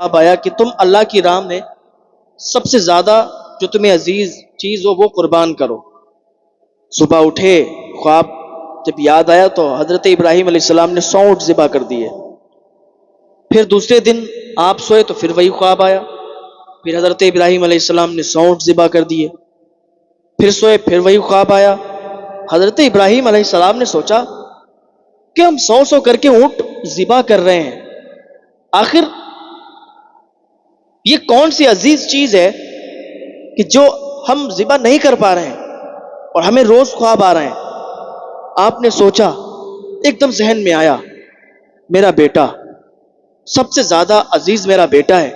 اب آیا کہ تم اللہ کی راہ میں سب سے زیادہ جو تمہیں عزیز چیز ہو وہ قربان کرو۔ صبح اٹھے، خواب جب یاد آیا تو حضرت ابراہیم علیہ السلام نے 100 اونٹ ذبح کر دیے۔ پھر دوسرے دن آپ سوئے تو پھر وہی خواب آیا، پھر حضرت ابراہیم علیہ السلام نے 100 اونٹ ذبح کر دیے۔ پھر سوئے، پھر وہی خواب آیا۔ حضرت ابراہیم علیہ السلام نے سوچا کہ ہم 100 کر کے اونٹ ذبح کر رہے ہیں، آخر یہ کون سی عزیز چیز ہے کہ جو ہم ذبح نہیں کر پا رہے ہیں اور ہمیں روز خواب آ رہے ہیں۔ آپ نے سوچا، ایک دم ذہن میں آیا، میرا بیٹا سب سے زیادہ عزیز میرا بیٹا ہے،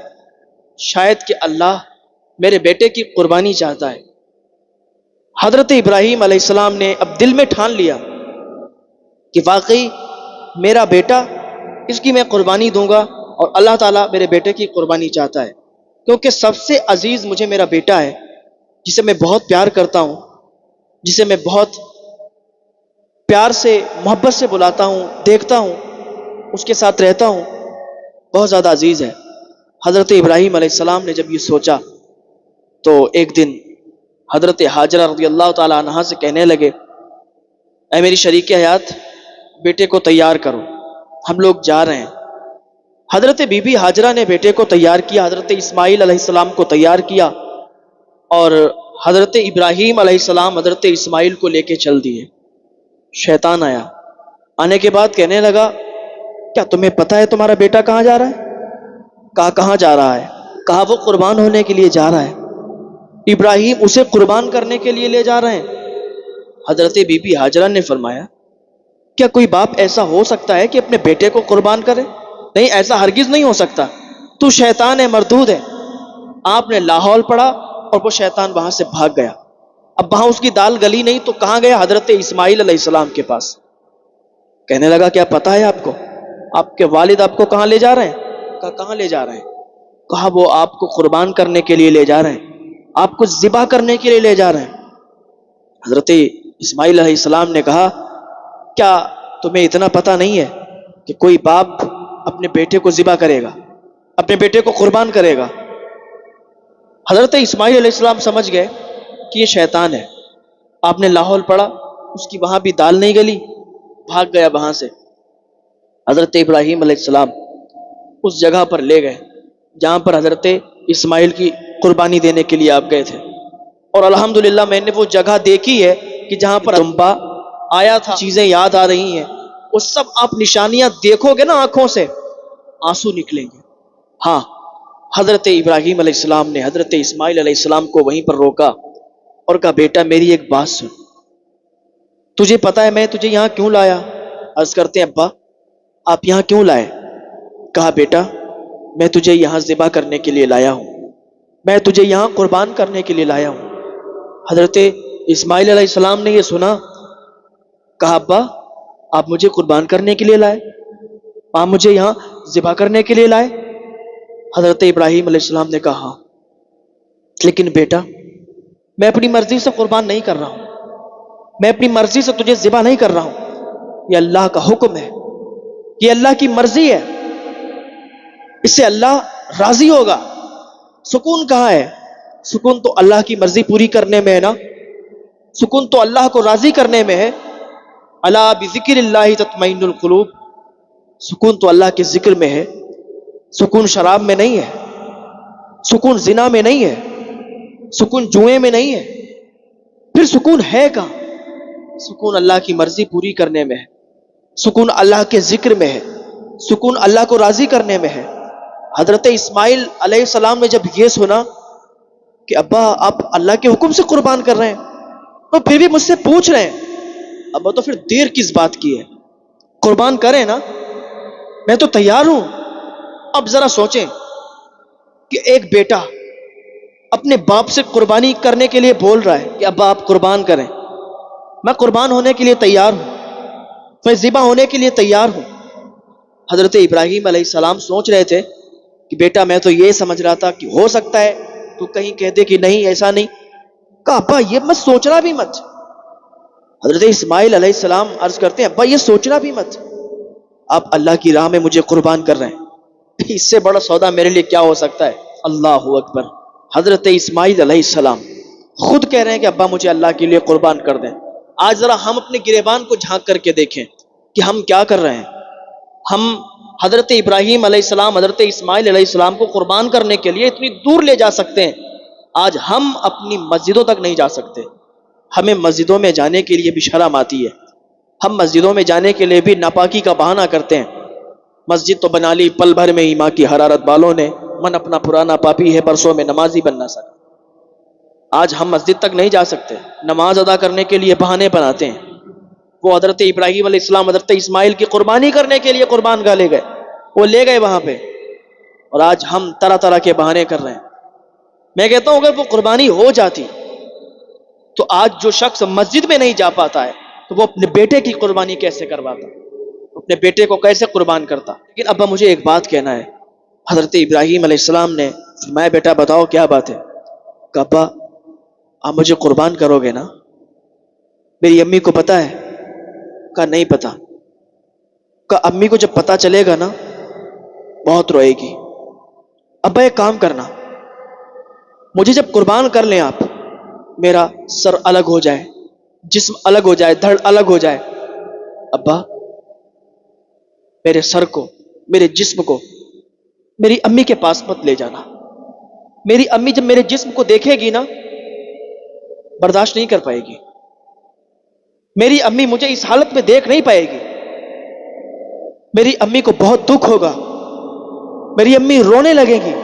شاید کہ اللہ میرے بیٹے کی قربانی چاہتا ہے۔ حضرت ابراہیم علیہ السلام نے اب دل میں ٹھان لیا کہ واقعی میرا بیٹا، اس کی میں قربانی دوں گا، اور اللہ تعالیٰ میرے بیٹے کی قربانی چاہتا ہے، کیونکہ سب سے عزیز مجھے میرا بیٹا ہے، جسے میں بہت پیار کرتا ہوں، جسے میں بہت پیار سے، محبت سے بلاتا ہوں، دیکھتا ہوں، اس کے ساتھ رہتا ہوں، بہت زیادہ عزیز ہے۔ حضرت ابراہیم علیہ السلام نے جب یہ سوچا تو ایک دن حضرت حاجرہ رضی اللہ تعالی عنہا سے کہنے لگے، اے میری شریک حیات، بیٹے کو تیار کرو، ہم لوگ جا رہے ہیں۔ حضرت بی بی حاجرہ نے بیٹے کو تیار کیا، حضرت اسماعیل علیہ السلام کو تیار کیا، اور حضرت ابراہیم علیہ السلام حضرت اسماعیل کو لے کے چل دیے۔ شیطان آیا، آنے کے بعد کہنے لگا، کیا تمہیں پتہ ہے تمہارا بیٹا کہاں جا رہا ہے؟ کہاں جا رہا ہے؟ کہا وہ قربان ہونے کے لیے جا رہا ہے، ابراہیم اسے قربان کرنے کے لیے لے جا رہے ہیں۔ حضرت بی بی حاجرہ نے فرمایا، کیا کوئی باپ ایسا ہو سکتا ہے کہ اپنے بیٹے کو قربان کرے؟ نہیں، ایسا ہرگز نہیں ہو سکتا، تو شیطان ہے، مردود ہے۔ آپ نے لاہور پڑھا اور وہ شیطان وہاں سے بھاگ گیا۔ اب وہاں اس کی دال گلی نہیں تو کہاں گیا؟ حضرت اسماعیل علیہ السلام کے پاس۔ کہنے لگا، کیا پتہ ہے آپ کو آپ کے والد آپ کو کہاں لے جا رہے ہیں؟ کہاں لے جا رہے ہیں؟ کہا وہ آپ کو قربان کرنے کے لیے لے جا رہے ہیں، آپ کو ذبح کرنے کے لیے لے جا رہے ہیں۔ حضرت اسماعیل علیہ السلام نے کہا، کیا تمہیں اتنا پتہ نہیں ہے کہ کوئی باپ اپنے بیٹے کو ذبح کرے گا، اپنے بیٹے کو قربان کرے گا؟ حضرت اسماعیل علیہ السلام سمجھ گئے کہ یہ شیطان ہے۔ آپ نے لاہور پڑھا، اس کی وہاں بھی دال نہیں گلی، بھاگ گیا وہاں سے۔ حضرت ابراہیم علیہ السلام اس جگہ پر لے گئے جہاں پر حضرت اسماعیل کی قربانی دینے کے لیے آپ گئے تھے، اور الحمدللہ میں نے وہ جگہ دیکھی ہے کہ جہاں پر دمبا آیا تھا، چیزیں یاد آ رہی ہیں، وہ سب آپ نشانیاں دیکھو گے نا آنکھوں سے، آنسو نکلیں گے۔ ہاں، حضرت ابراہیم علیہ السلام نے حضرت اسماعیل علیہ السلام کو وہیں پر روکا اور کہا، بیٹا میری ایک بات سن، تجھے پتا ہے میں تجھے یہاں کیوں لایا؟ عرض کرتے ہیں، ابا آپ یہاں کیوں لائے؟ کہا، بیٹا میں تجھے یہاں ذبح کرنے کے لیے لایا ہوں، میں تجھے یہاں قربان کرنے کے لیے لایا ہوں۔ حضرت اسماعیل علیہ السلام نے یہ سنا، کہا، ابا آپ مجھے قربان کرنے کے لیے لائے؟ آپ مجھے یہاں ذبح کرنے کے لیے لائے؟ حضرت ابراہیم علیہ السلام نے کہا، لیکن بیٹا میں اپنی مرضی سے قربان نہیں کر رہا ہوں، میں اپنی مرضی سے تجھے ذبح نہیں کر رہا ہوں، یہ اللہ کا حکم ہے، یہ اللہ کی مرضی ہے، اس سے اللہ راضی ہوگا۔ سکون کہاں ہے؟ سکون تو اللہ کی مرضی پوری کرنے میں ہے نا، سکون تو اللہ کو راضی کرنے میں ہے۔ الا بذکر اللہ تطمئن القلوب، سکون تو اللہ کے ذکر میں ہے، سکون شراب میں نہیں ہے، سکون زنا میں نہیں ہے، سکون جوئے میں نہیں ہے، پھر سکون ہے کہاں؟ سکون اللہ کی مرضی پوری کرنے میں ہے، سکون اللہ کے ذکر میں ہے، سکون اللہ کو راضی کرنے میں ہے۔ حضرت اسماعیل علیہ السلام نے جب یہ سنا کہ ابا آپ اللہ کے حکم سے قربان کر رہے ہیں، تو پھر بھی مجھ سے پوچھ رہے ہیں، ابا تو پھر دیر کس بات کی ہے؟ قربان کریں نا، میں تو تیار ہوں۔ اب ذرا سوچیں کہ ایک بیٹا اپنے باپ سے قربانی کرنے کے لیے بول رہا ہے کہ ابا آپ قربان کریں، میں قربان ہونے کے لیے تیار ہوں، میں ذبح ہونے کے لیے تیار ہوں۔ حضرت ابراہیم علیہ السلام سوچ رہے تھے کہ بیٹا میں تو یہ سمجھ رہا تھا کہ ہو سکتا ہے تو کہیں کہہ دے کہ نہیں ایسا نہیں۔ کہا، ابا یہ مت سوچنا بھی مت۔ حضرت اسماعیل علیہ السلام عرض کرتے ہیں، ابا یہ سوچنا بھی مت، آپ اللہ کی راہ میں مجھے قربان کر رہے ہیں، اس سے بڑا سودا میرے لیے کیا ہو سکتا ہے؟ اللہ اکبر. حضرت اسماعیل علیہ السلام خود کہہ رہے ہیں کہ ابا مجھے اللہ کے لیے قربان کر دیں. آج ذرا ہم اپنے گریبان کو جھانک کر کے دیکھیں کہ ہم کیا کر رہے ہیں. ہم حضرت ابراہیم علیہ السلام، حضرت اسماعیل علیہ السلام کو قربان کرنے کے لیے اتنی دور لے جا سکتے ہیں، آج ہم اپنی مسجدوں تک نہیں جا سکتے. ہمیں مسجدوں میں جانے کے لیے بھی شرم آتی ہے. ہم مسجدوں میں جانے کے لیے بھی ناپاکی کا بہانہ کرتے ہیں. مسجد تو بنا لی پل بھر میں ہی ماں کی حرارت بالوں نے، من اپنا پرانا پاپی ہے برسوں میں نمازی بن نہ سکا. آج ہم مسجد تک نہیں جا سکتے، نماز ادا کرنے کے لیے بہانے بناتے ہیں. وہ حضرت ابراہیم علیہ السلام حضرت اسماعیل کی قربانی کرنے کے لیے قربان گاہ لے گئے، وہ لے گئے وہاں پہ، اور آج ہم طرح طرح کے بہانے کر رہے ہیں. میں کہتا ہوں اگر وہ قربانی ہو جاتی تو آج جو شخص مسجد میں نہیں جا پاتا ہے تو وہ اپنے بیٹے کی قربانی کیسے کرواتا، اپنے بیٹے کو کیسے قربان کرتا. لیکن ابا مجھے ایک بات کہنا ہے. حضرت ابراہیم علیہ السلام نے فرمایا بیٹا بتاؤ کیا بات ہے؟ کہ ابا آپ مجھے قربان کرو گے نا؟ میری امی کو پتا ہے؟ کہا نہیں پتا. کہا امی کو جب پتا چلے گا نا بہت روئے گی. ابا ایک کام کرنا، مجھے جب قربان کر لیں آپ، میرا سر الگ ہو جائے، جسم الگ ہو جائے، دھڑ الگ ہو جائے، ابا میرے سر کو، میرے جسم کو میری امی کے پاس مت لے جانا. میری امی جب میرے جسم کو دیکھے گی نا برداشت نہیں کر پائے گی. میری امی مجھے اس حالت میں دیکھ نہیں پائے گی. میری امی کو بہت دکھ ہوگا، میری امی رونے لگے گی،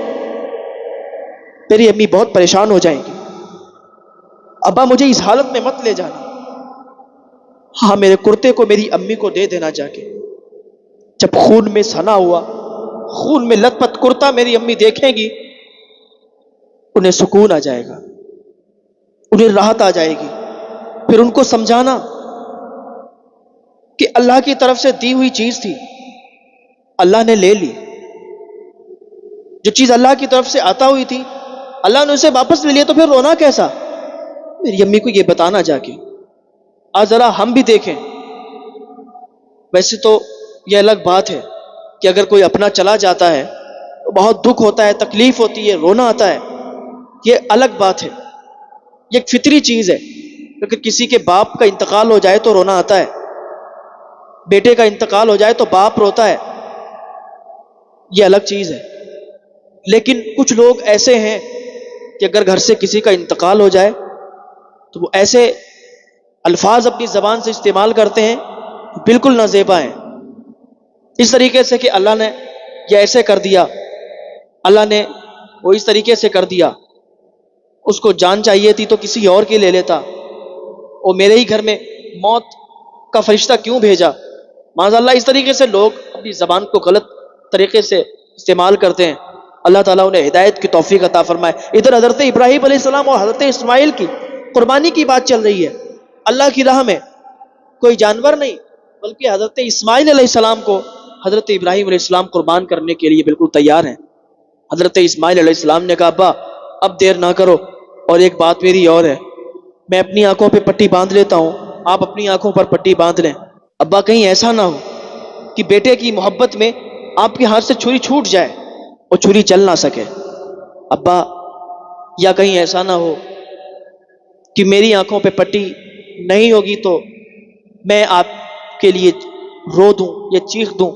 میری امی بہت پریشان ہو جائیں گی. ابا مجھے اس حالت میں مت لے جانا. ہاں میرے کرتے کو میری امی کو دے دینا جا کے. جب خون میں سنا ہوا، خون میں لت پت کرتا میری امی دیکھیں گی، انہیں سکون آ جائے گا، انہیں راحت آ جائے گی. پھر ان کو سمجھانا کہ اللہ کی طرف سے دی ہوئی چیز تھی، اللہ نے لے لی. جو چیز اللہ کی طرف سے آتا ہوئی تھی اللہ نے اسے واپس لے لیا، تو پھر رونا کیسا؟ میری امی کو یہ بتانا جا کے. آج ذرا ہم بھی دیکھیں. ویسے تو یہ الگ بات ہے کہ اگر کوئی اپنا چلا جاتا ہے تو بہت دکھ ہوتا ہے، تکلیف ہوتی ہے، رونا آتا ہے، یہ الگ بات ہے، یہ ایک فطری چیز ہے. اگر کسی کے باپ کا انتقال ہو جائے تو رونا آتا ہے، بیٹے کا انتقال ہو جائے تو باپ روتا ہے، یہ الگ چیز ہے. لیکن کچھ لوگ ایسے ہیں کہ اگر گھر سے کسی کا انتقال ہو جائے تو وہ ایسے الفاظ اپنی زبان سے استعمال کرتے ہیں بالکل نازیبا ہیں. اس طریقے سے کہ اللہ نے یہ ایسے کر دیا، اللہ نے وہ اس طریقے سے کر دیا، اس کو جان چاہیے تھی تو کسی اور کی لے لیتا، اور میرے ہی گھر میں موت کا فرشتہ کیوں بھیجا. معاذ اللہ اس طریقے سے لوگ اپنی زبان کو غلط طریقے سے استعمال کرتے ہیں. اللہ تعالیٰ انہیں ہدایت کی توفیق عطا فرمائے. ادھر حضرت ابراہیم علیہ السلام اور حضرت اسماعیل کی قربانی کی بات چل رہی ہے. اللہ کی راہ میں کوئی جانور نہیں بلکہ حضرت اسماعیل علیہ السلام کو حضرت ابراہیم علیہ السلام قربان کرنے کے لیے بالکل تیار ہیں. حضرت اسماعیل علیہ السلام نے کہا ابا اب دیر نہ کرو، اور ایک بات میری اور ہے، میں اپنی آنکھوں پہ پٹی باندھ لیتا ہوں، آپ اپنی آنکھوں پر پٹی باندھ لیں. ابا کہیں ایسا نہ ہو کہ بیٹے کی محبت میں آپ کے ہاتھ سے چھری چھوٹ جائے اور چھری چل نہ سکے. ابا یا کہیں ایسا نہ ہو کہ میری آنکھوں پہ پٹی نہیں ہوگی تو میں آپ کے لیے رو دوں یا چیخ دوں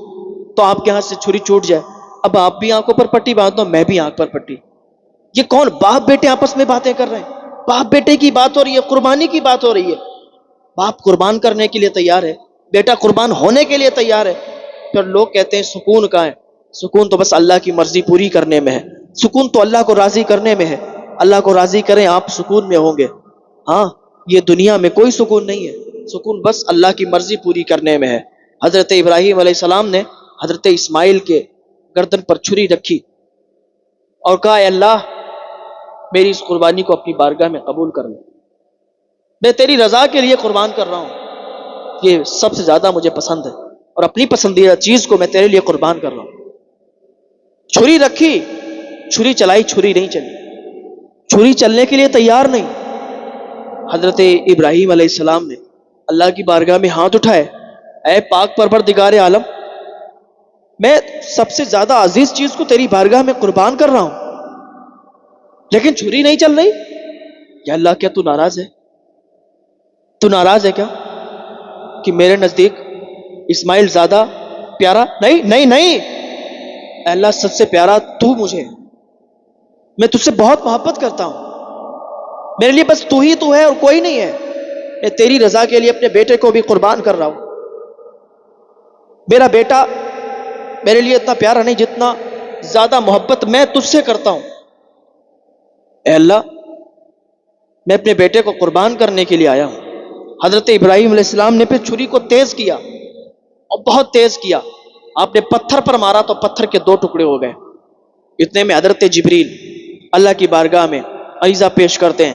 تو آپ کے ہاتھ سے چھری چھوٹ جائے. اب آپ بھی آنکھوں پر پٹی باندھ دو، میں بھی آنکھ پر پٹی. یہ کون باپ بیٹے آپس میں باتیں کر رہے ہیں؟ باپ بیٹے کی بات ہو رہی ہے، قربانی کی بات ہو رہی ہے. باپ قربان کرنے کے لیے تیار ہے، بیٹا قربان ہونے کے لیے تیار ہے. پھر لوگ کہتے ہیں سکون کہاں ہے؟ سکون تو بس اللہ کی مرضی پوری کرنے میں ہے، سکون تو اللہ کو راضی کرنے میں ہے. اللہ کو راضی کریں آپ سکون میں ہوں گے. ہاں یہ دنیا میں کوئی سکون نہیں ہے، سکون بس اللہ کی مرضی پوری کرنے میں ہے. حضرت ابراہیم علیہ السلام نے حضرت اسماعیل کے گردن پر چھری رکھی اور کہا اے اللہ میری اس قربانی کو اپنی بارگاہ میں قبول کر لیں، میں تیری رضا کے لیے قربان کر رہا ہوں، یہ سب سے زیادہ مجھے پسند ہے اور اپنی پسندیدہ چیز کو میں تیرے لیے قربان کر رہا ہوں. چھری رکھی، چھری چلائی، چھری نہیں چلی، چھری چلنے کے لیے تیار نہیں. حضرت ابراہیم علیہ السلام نے اللہ کی بارگاہ میں ہاتھ اٹھائے، اے پاک پروردگار عالم میں سب سے زیادہ عزیز چیز کو تیری بارگاہ میں قربان کر رہا ہوں، لیکن چھری نہیں چل رہی۔ یا اللہ کیا تو ناراض ہے؟ تو ناراض ہے کیا کہ میرے نزدیک اسماعیل زیادہ پیارا؟ نہیں نہیں نہیں، اے اللہ سب سے پیارا تو مجھے، میں تجھ سے بہت محبت کرتا ہوں، میرے لیے بس تو ہی تو ہے اور کوئی نہیں ہے۔ میں تیری رضا کے لیے اپنے بیٹے کو بھی قربان کر رہا ہوں۔ میرا بیٹا میرے لیے اتنا پیارا نہیں جتنا زیادہ محبت میں تجھ سے کرتا ہوں۔ اے اللہ میں اپنے بیٹے کو قربان کرنے کے لیے آیا ہوں۔ حضرت ابراہیم علیہ السلام نے پھر چھری کو تیز کیا اور بہت تیز کیا، آپ نے پتھر پر مارا تو پتھر کے 2 ٹکڑے ہو گئے۔ اتنے میں حضرت جبریل اللہ کی بارگاہ میں عریضہ پیش کرتے ہیں